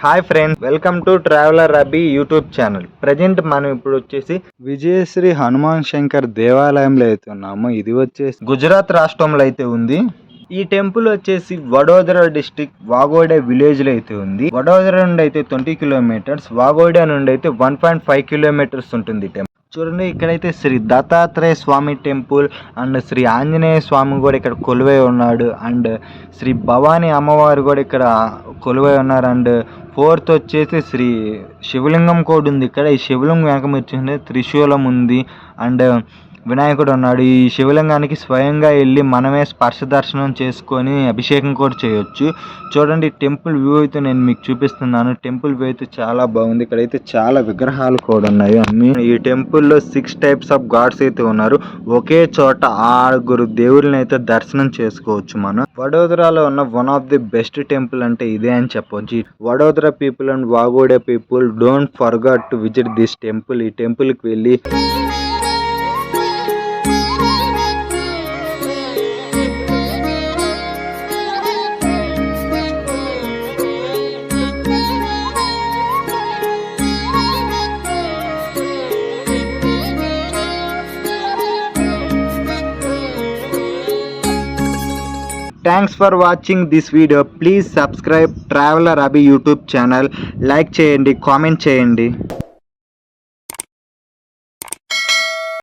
Hi friends, welcome to traveller Abhi YouTube channel. Present మనం ఇప్పుడు వచ్చేసి విజయశ్రీ హనుమాన్ శంకర్ దేవాలయంలో అయితే ఉన్నాము. ఇది వచ్చేసి గుజరాత్ రాష్ట్రంలో అయితే ఉంది. ఈ టెంపుల్ వచ్చేసి వడోదర డిస్టిక్ వాగోడే విలేజ్ లో అయితే ఉంది. వడోదర నుండి అయితే 20 కిలోమీటర్స్, వాగోడే నుండి అయితే 1.5 కిలోమీటర్స్ ఉంటుంది టెంపుల్. చూడండి, ఇక్కడైతే శ్రీ దత్తాత్రేయ స్వామి టెంపుల్ అండ్ శ్రీ ఆంజనేయ స్వామి కూడా ఇక్కడ కొలువై ఉన్నాడు. అండ్ శ్రీ భవానీ అమ్మవారు కూడా ఇక్కడ కొలువై ఉన్నారు. అండ్ ఫోర్త్ వచ్చేసి శ్రీ శివలింగం కూడా ఉంది ఇక్కడ. ఈ శివలింగం వెనక మీరు చూస్తే త్రిశూలం ఉంది. అండ్ వినాయకుడు ఉన్నాడు. ఈ శివలింగానికి స్వయంగా వెళ్ళి మనమే స్పర్శ దర్శనం చేసుకొని అభిషేకం కూడా చేయొచ్చు. చూడండి, టెంపుల్ వ్యూ అయితే నేను మీకు చూపిస్తున్నాను. టెంపుల్ వ్యూ అయితే చాలా బాగుంది. ఇక్కడైతే చాలా విగ్రహాలు కూడా ఉన్నాయి. ఈ టెంపుల్లో 6 టైప్స్ ఆఫ్ గాడ్స్ అయితే ఉన్నారు. ఒకే చోట 6 దేవుళ్ళని అయితే దర్శనం చేసుకోవచ్చు మనం. వడోదరాలో ఉన్న one of the best temple అంటే ఇదే అని చెప్పవచ్చు. వడోదర పీపుల్ అండ్ వాగోడే people don't forget to visit this temple. ఈ టెంపుల్కి వెళ్ళి thanks for watching this video. Please subscribe traveller Abhi YouTube channel. Like చేయండి, కామెంట్ చేయండి.